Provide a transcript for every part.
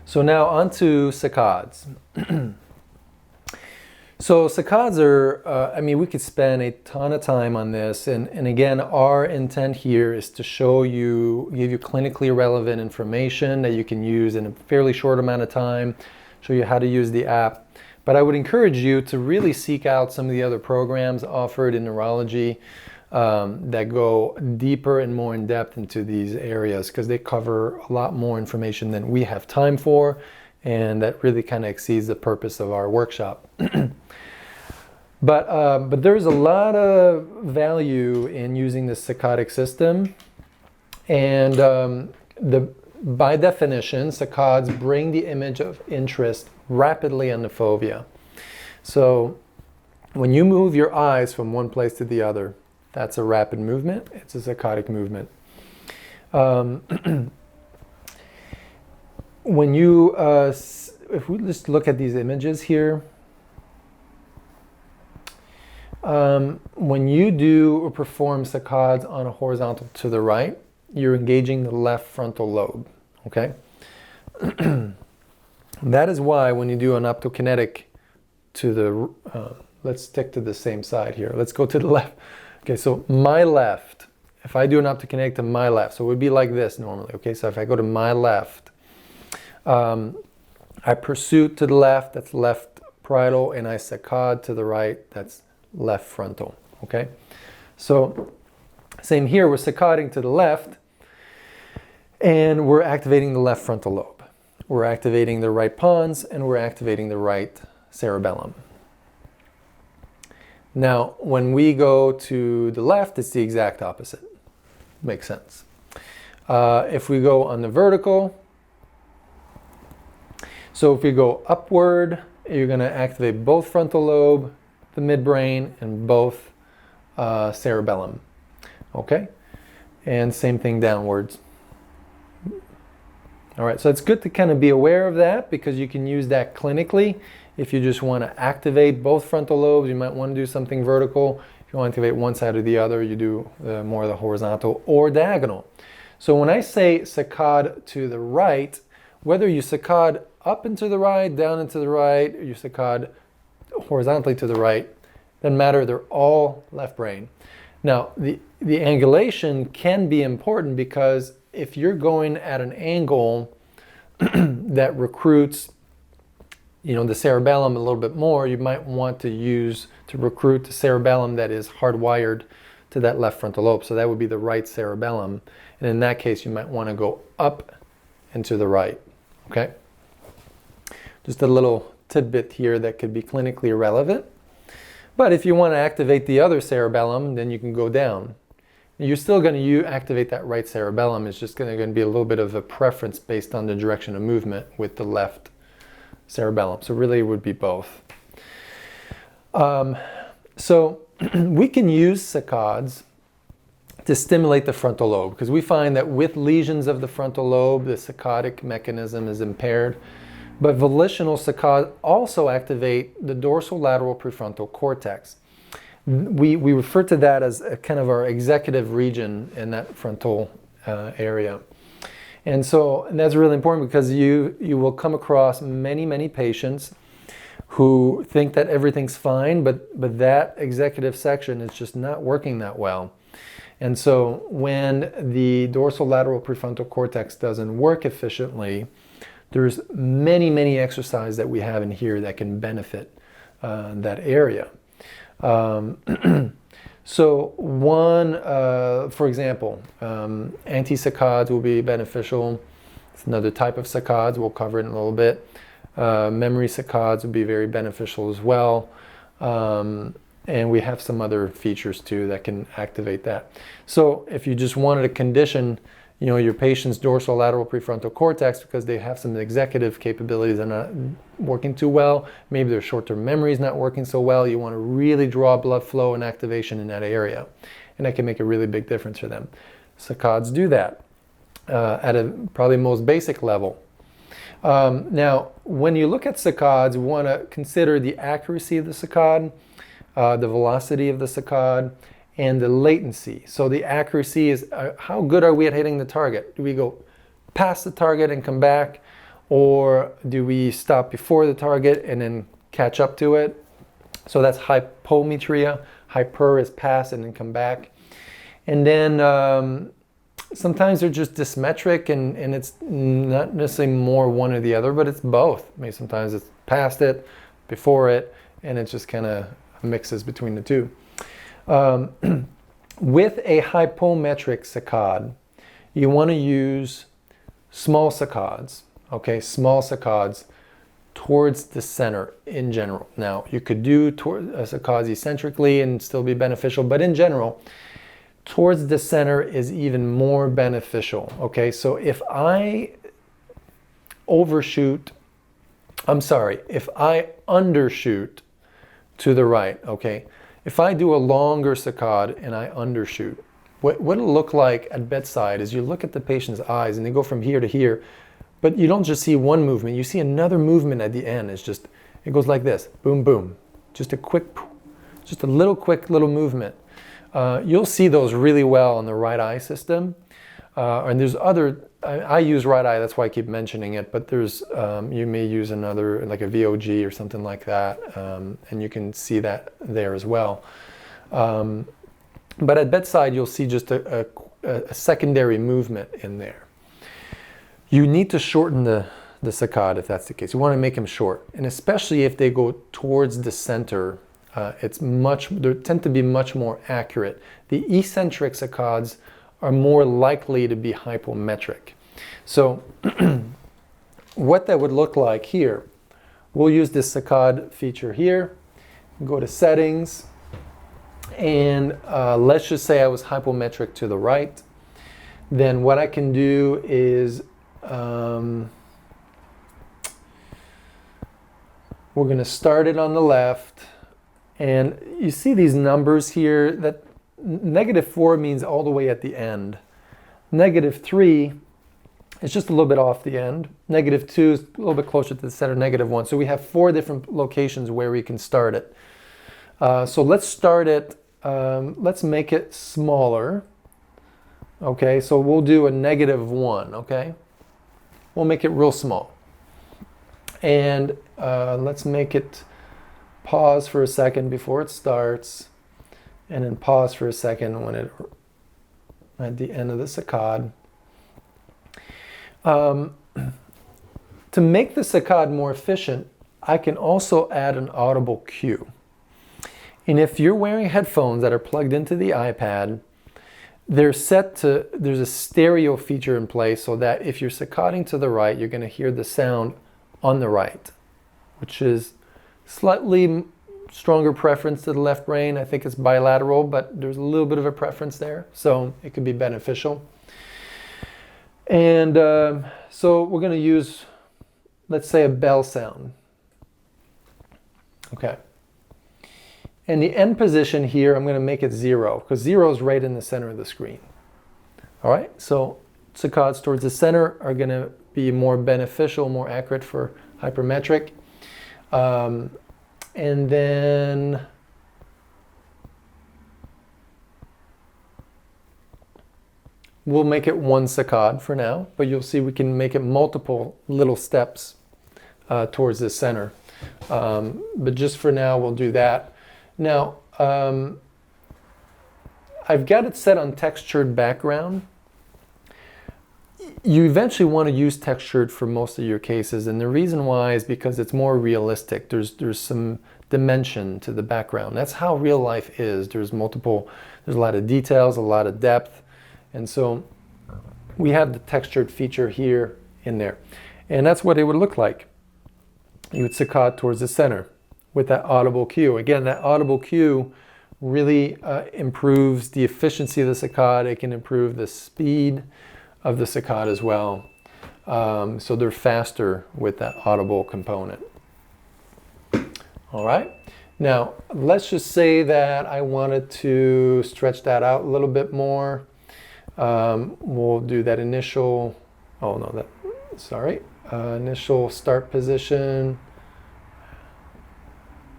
So now on to saccades. So saccades are, I mean, we could spend a ton of time on this. And again, our intent here is to show you, give you clinically relevant information that you can use in a fairly short amount of time, show you how to use the app. But I would encourage you to really seek out some of the other programs offered in neurology that go deeper and more in depth into these areas, because they cover a lot more information than we have time for, and that really kind of exceeds the purpose of our workshop. But there's a lot of value in using the saccadic system, and by definition, saccades bring the image of interest rapidly on the fovea. So when you move your eyes from one place to the other, that's a rapid movement. It's a saccadic movement. When you, if we just look at these images here, when you do or perform saccades on a horizontal to the right, you're engaging the left frontal lobe, okay? That is why when you do an optokinetic to the, let's stick to the same side here. Let's go to the left. Okay, so my left, if I do an optokinetic to my left, so it would be like this normally, okay? So if I go to my left, I pursuit to the left, that's left parietal, and I saccade to the right, that's left frontal, okay? So same here, we're saccading to the left, and we're activating the left frontal lobe. We're activating the right pons, and we're activating the right cerebellum. Now, when we go to the left, it's the exact opposite. Makes sense. If we go on the vertical, so if we go upward, you're going to activate both frontal lobe, the midbrain, and both cerebellum. Okay? And same thing downwards. All right, so it's good to kind of be aware of that, because you can use that clinically. If you just want to activate both frontal lobes, you might want to do something vertical. If you want to activate one side or the other, you do more of the horizontal or diagonal. So when I say saccade to the right, whether you saccade up and to the right, down and to the right, or you saccade horizontally to the right, doesn't matter, they're all left brain. Now, the angulation can be important, because if you're going at an angle that recruits, you know, the cerebellum a little bit more, you might want to recruit the cerebellum that is hardwired to that left frontal lobe. So that would be the right cerebellum. And in that case, you might want to go up and to the right, okay? Just a little tidbit here that could be clinically irrelevant. But if you want to activate the other cerebellum, then you can go down. You're still going to activate that right cerebellum. It's just going to be a little bit of a preference based on the direction of movement with the left cerebellum. So really it would be both. So we can use saccades to stimulate the frontal lobe, because we find that with lesions of the frontal lobe, the saccadic mechanism is impaired. But volitional saccades also activate the dorsolateral prefrontal cortex. We refer to that as a kind of our executive region in that frontal area. And so that's really important, because you will come across many patients who think that everything's fine, but that executive section is just not working that well. And so when the dorsolateral prefrontal cortex doesn't work efficiently, there's many exercises that we have in here that can benefit that area. So one, for example, anti-saccades will be beneficial. It's another type of saccades. We'll cover it in a little bit. Memory saccades would be very beneficial as well. And we have some other features too that can activate that. So if you just wanted to condition, you know, your patient's dorsolateral prefrontal cortex because they have some executive capabilities that are not working too well, maybe their short-term memory is not working so well, you want to really draw blood flow and activation in that area. And that can make a really big difference for them. Saccades do that at a probably most basic level. Now, when you look at saccades, you want to consider the accuracy of the saccade, the velocity of the saccade, and the latency. So the accuracy is how good are we at hitting the target? Do we go past the target and come back, or do we stop before the target and then catch up to it? So that's hypometria. Hyper is pass and then come back. And then sometimes they're just dysmetric, and it's not necessarily more one or the other, but it's both. Maybe sometimes it's past it, before it, and it just kind of mixes between the two. With a hypometric saccade, you want to use small saccades, okay? Small saccades towards the center in general. Now, you could do saccades eccentrically and still be beneficial, but in general, towards the center is even more beneficial, okay? So if I if I undershoot to the right, okay? If I do a longer saccade and I undershoot, what it'll look like at bedside is you look at the patient's eyes and they go from here to here, but you don't just see one movement, you see another movement at the end. It goes like this, boom, boom. Just a little quick movement. You'll see those really well on the right eye system. And there's other, I use right eye, that's why I keep mentioning it, but there's, you may use another, like a VOG or something like that, and you can see that there as well. But at bedside, you'll see just a secondary movement in there. You need to shorten the saccade if that's the case. You want to make them short, and especially if they go towards the center, they tend to be much more accurate. The eccentric saccades are more likely to be hypometric. So what that would look like here, we'll use this saccade feature here, go to settings, and let's just say I was hypometric to the right. Then what I can do is we're going to start it on the left, and you see these numbers here. That -4 means all the way at the end. -3 is just a little bit off the end. -2 is a little bit closer to the center. -1. So we have 4 different locations where we can start it. So let's start it. Let's make it smaller. Okay, so we'll do a -1. Okay, we'll make it real small. And let's make it pause for a second before it starts, and then pause for a second when at the end of the saccade. To make the saccade more efficient, I can also add an audible cue. And if you're wearing headphones that are plugged into the iPad, there's a stereo feature in place so that if you're saccading to the right, you're going to hear the sound on the right, which is slightly stronger preference to the left brain. I think it's bilateral, but there's a little bit of a preference there, so it could be beneficial. And so we're going to use, let's say, a bell sound. Okay. And the end position here, I'm going to make it 0, because 0 is right in the center of the screen. All right, so saccades towards the center are going to be more beneficial, more accurate for hypermetric. And then we'll make it 1 saccade for now, but you'll see we can make it multiple little steps towards the center. But just for now, we'll do that. Now, I've got it set on textured background. You eventually want to use textured for most of your cases, and the reason why is because it's more realistic. There's some dimension to the background. That's how real life is. There's a lot of details, a lot of depth, and so we have the textured feature here in there. And that's what it would look like. You would saccade towards the center with that audible cue. Again, that audible cue really improves the efficiency of the saccade. It can improve the speed of the saccade as well. So they're faster with that audible component. All right. Now, let's just say that I wanted to stretch that out a little bit more. We'll do that initial, initial start position.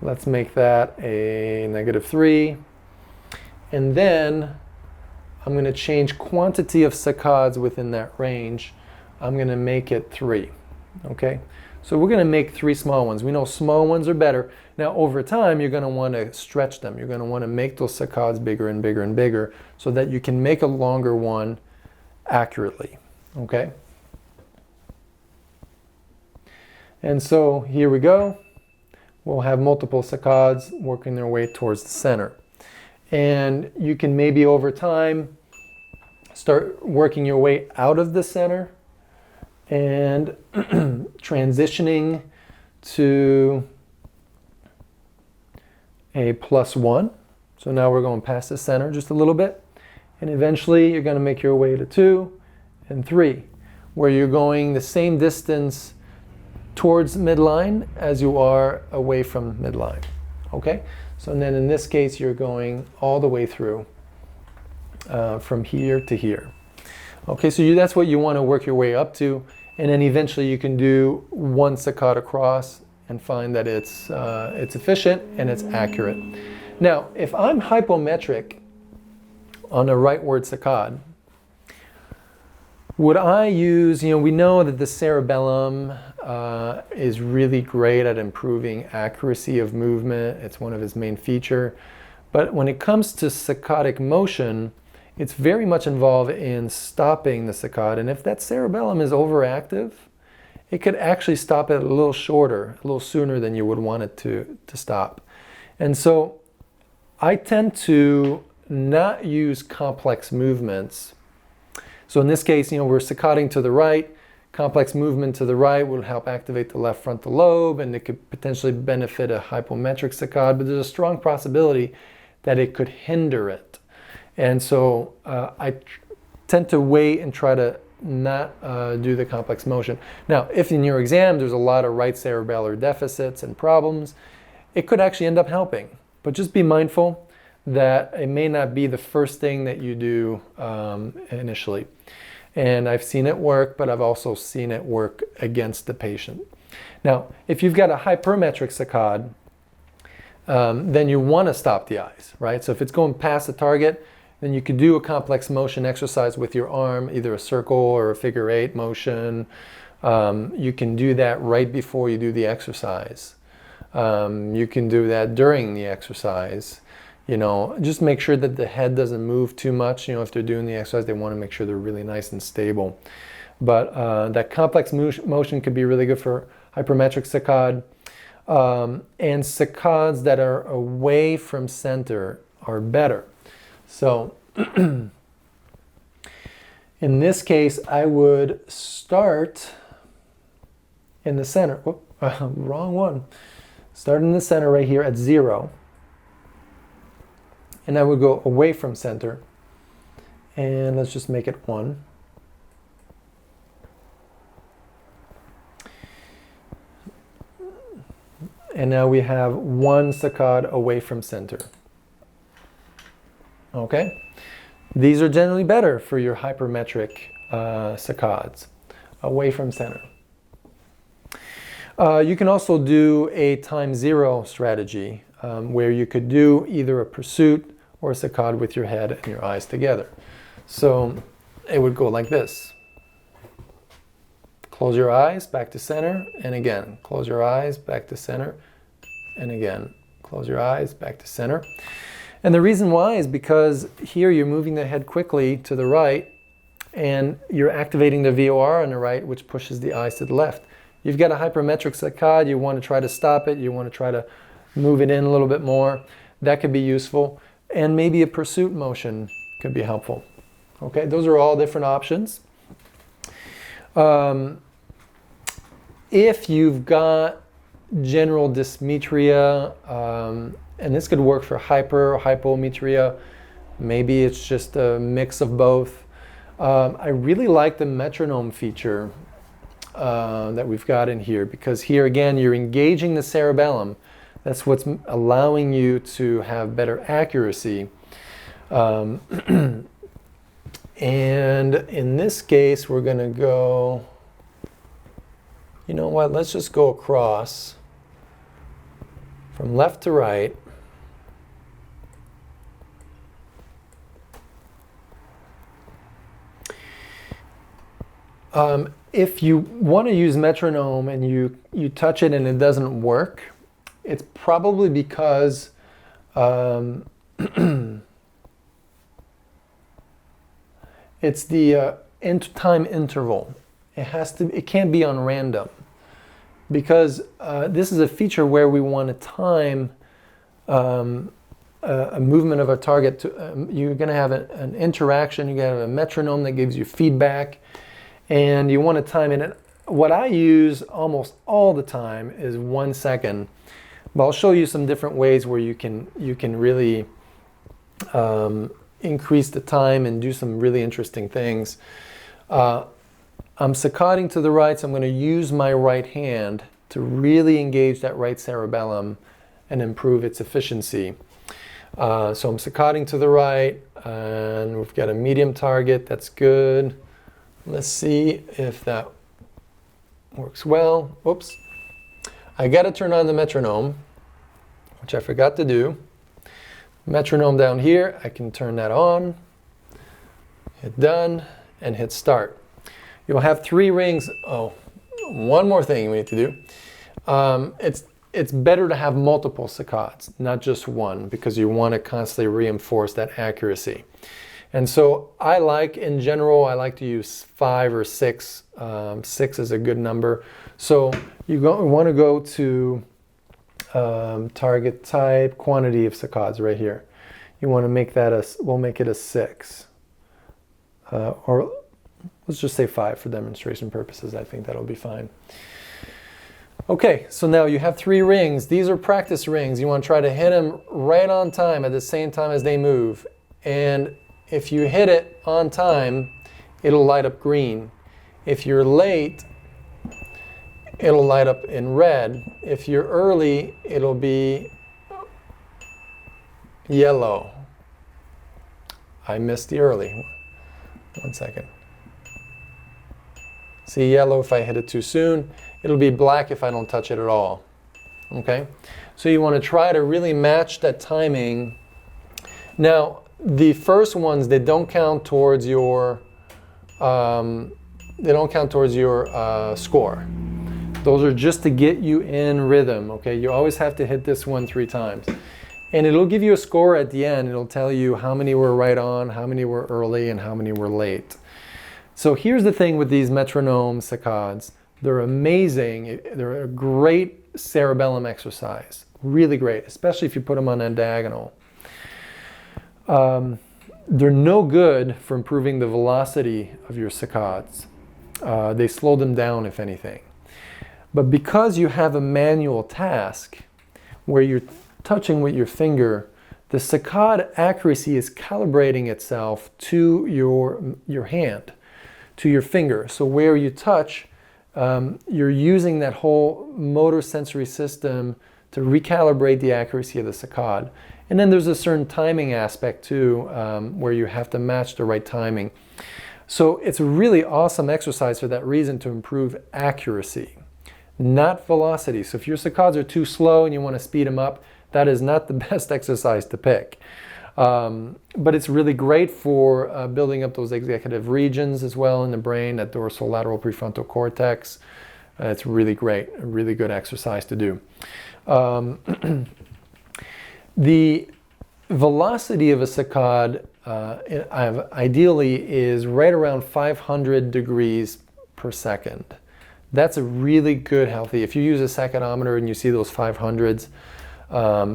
Let's make that a -3. And then I'm going to change quantity of saccades within that range. I'm going to make it 3. Okay, so we're going to make 3 small ones. We know small ones are better. Now over time you're going to want to stretch them. You're going to want to make those saccades bigger and bigger and bigger so that you can make a longer one accurately. Okay, and so here we go. We'll have multiple saccades working their way towards the center. And you can maybe over time start working your way out of the center and transitioning to a +1. So now we're going past the center just a little bit. And eventually you're going to make your way to 2 and 3, where you're going the same distance towards midline as you are away from midline. Okay? So then in this case, you're going all the way through from here to here. Okay, so that's what you want to work your way up to. And then eventually you can do 1 saccade across and find that it's efficient and it's accurate. Now, if I'm hypometric on a rightward saccade, would I use, we know that the cerebellum is really great at improving accuracy of movement. It's one of its main features. But when it comes to saccadic motion, it's very much involved in stopping the saccade. And if that cerebellum is overactive, it could actually stop it a little shorter, a little sooner than you would want it to stop. And so I tend to not use complex movements. So in this case, we're saccading to the right. Complex movement to the right will help activate the left frontal lobe, and it could potentially benefit a hypometric saccade, but there's a strong possibility that it could hinder it. And so I tend to wait and try to not do the complex motion. Now, if in your exam there's a lot of right cerebellar deficits and problems, it could actually end up helping. But just be mindful that it may not be the first thing that you do initially. And I've seen it work, but I've also seen it work against the patient. Now, if you've got a hypermetric saccade, then you want to stop the eyes, right? So if it's going past the target, then you could do a complex motion exercise with your arm, either a circle or a figure 8 motion. You can do that right before you do the exercise. You can do that during the exercise. Just make sure that the head doesn't move too much. If they're doing the exercise, they want to make sure they're really nice and stable. But that complex motion could be really good for hypermetric saccade. And saccades that are away from center are better. So in this case, I would start in the center. Whoop, wrong one. Start in the center right here at 0. And I would go away from center. And let's just make it 1. And now we have 1 saccade away from center. Okay? These are generally better for your hypermetric saccades, away from center. You can also do a time 0 strategy, where you could do either a pursuit or a saccade with your head and your eyes together. So it would go like this. Close your eyes, back to center, and again. Close your eyes, back to center, and again. Close your eyes, back to center. And the reason why is because here you're moving the head quickly to the right, and you're activating the VOR on the right, which pushes the eyes to the left. You've got a hypermetric saccade, you want to try to stop it, you want to try to move it in a little bit more. That could be useful. And maybe a pursuit motion could be helpful. Okay, those are all different options. If you've got general dysmetria, and this could work for hyper or hypometria, maybe it's just a mix of both. I really like the metronome feature that we've got in here, because here again you're engaging the cerebellum. That's what's allowing you to have better accuracy. And in this case, we're going to go, you know what, let's just go across from left to right. if you want to use metronome and you touch it and it doesn't work, it's probably because it's the time interval. It can't be on random, because this is a feature where we want to time a movement of a target. You're going to have an interaction. You're going to have a metronome that gives you feedback, and you want to time it. And what I use almost all the time is 1 second, but I'll show you some different ways where you can really increase the time and do some really interesting things. I'm saccading to the right, so I'm going to use my right hand to really engage that right cerebellum and improve its efficiency. So I'm saccading to the right, and we've got a medium target. That's good. Let's see if that works well. Oops. I got to turn on the metronome, which I forgot to do. Metronome down here, I can turn that on, hit done, and hit start. You'll have 3 rings. Oh, one more thing we need to do. It's better to have multiple saccades, not just one, because you want to constantly reinforce that accuracy. And so in general, I like to use 5 or 6. 6 is a good number. So you want to go to target type, quantity of saccades right here. You want to make that we'll make it a 6. Or let's just say 5 for demonstration purposes. I think that'll be fine. Okay, so now you have 3 rings. These are practice rings. You want to try to hit them right on time at the same time as they move. And if you hit it on time, it'll light up green. If you're late, it'll light up in red. If you're early, it'll be yellow. I missed the early. 1 second. See, yellow if I hit it too soon. It'll be black if I don't touch it at all. Okay? So you want to try to really match that timing. Now, the first ones, they don't count towards your score. Those are just to get you in rhythm. Okay? You always have to hit this one 3 times. And it'll give you a score at the end. It'll tell you how many were right on, how many were early, and how many were late. So here's the thing with these metronome saccades. They're amazing. They're a great cerebellum exercise. Really great, especially if you put them on a diagonal. They're no good for improving the velocity of your saccades. They slow them down, if anything. But because you have a manual task where you're touching with your finger, the saccade accuracy is calibrating itself to your hand, to your finger. So where you touch, you're using that whole motor sensory system to recalibrate the accuracy of the saccade. And then there's a certain timing aspect too, where you have to match the right timing. So it's a really awesome exercise for that reason, to improve accuracy, not velocity. So if your saccades are too slow and you want to speed them up, that is not the best exercise to pick. But it's really great for building up those executive regions as well in the brain, that dorsolateral prefrontal cortex. It's really great, a really good exercise to do. The velocity of a saccade ideally is right around 500 degrees per second. That's a really good, healthy. If you use a saccadometer and you see those 500s,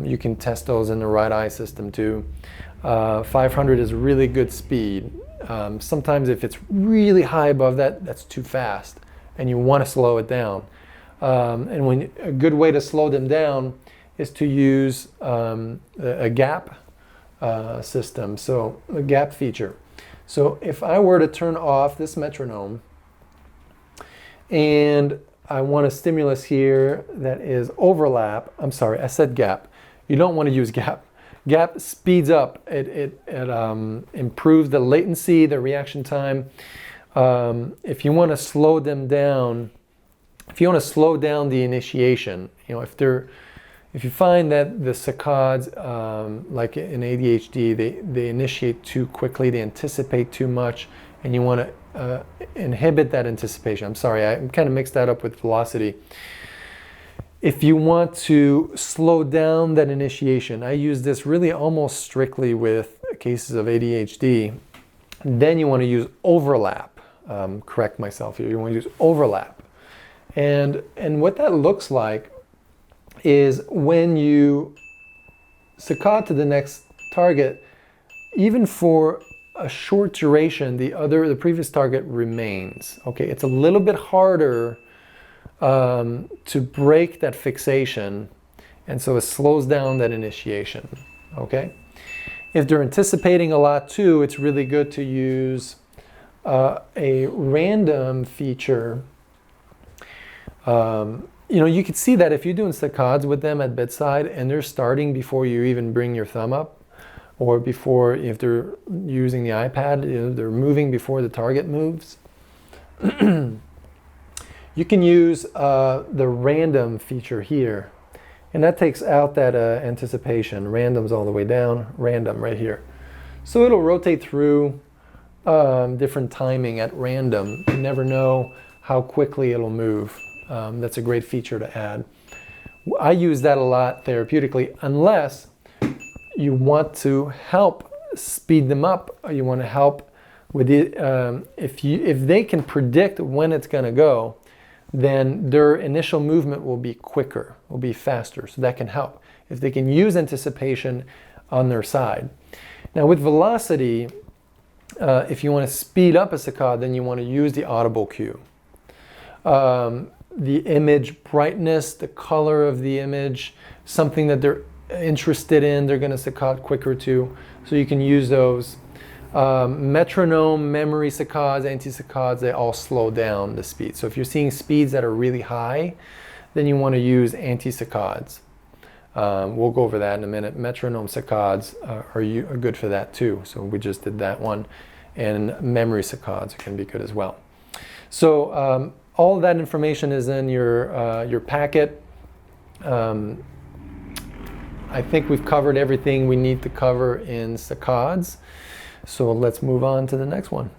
you can test those in the right eye system too. 500 is really good speed. Sometimes if it's really high above that, that's too fast, and you want to slow it down. And a good way to slow them down is to use a gap system, so a gap feature. So if I were to turn off this metronome, and I want a stimulus here that is overlap. I'm sorry, I said gap. You don't want to use gap. Gap speeds up. It improves the latency, the reaction time. If you want to slow them down, if you want to slow down the initiation, if you find that the saccades, like in ADHD, they initiate too quickly, they anticipate too much, and you want to inhibit that anticipation. I'm sorry, I kind of mixed that up with velocity. If you want to slow down that initiation, I use this really almost strictly with cases of ADHD, then you want to use overlap. Correct myself here, you want to use overlap. And what that looks like is when you saccade to the next target, even for a short duration, the previous target remains. Okay, it's a little bit harder to break that fixation, and so it slows down that initiation. Okay, if they're anticipating a lot too, it's really good to use a random feature. You could see that if you're doing saccades with them at bedside and they're starting before you even bring your thumb up, or before, if they're using the iPad, they're moving before the target moves. You can use the random feature here, and that takes out that anticipation. Random's all the way down, random right here. So it'll rotate through different timing at random. You never know how quickly it'll move. That's a great feature to add. I use that a lot therapeutically, unless you want to help speed them up, or you want to help with it. If they can predict when it's going to go, then their initial movement will be quicker, will be faster. So that can help if they can use anticipation on their side. Now with velocity, if you want to speed up a saccade, then you want to use the audible cue. The image brightness, the color of the image, something that they're interested in, they're going to saccade quicker to. So you can use those. Metronome, memory saccades, anti-saccades, they all slow down the speed. So if you're seeing speeds that are really high, then you want to use anti-saccades. We'll go over that in a minute. Metronome saccades are good for that too. So we just did that one. And memory saccades can be good as well. So all that information is in your packet. I think we've covered everything we need to cover in saccades. So let's move on to the next one.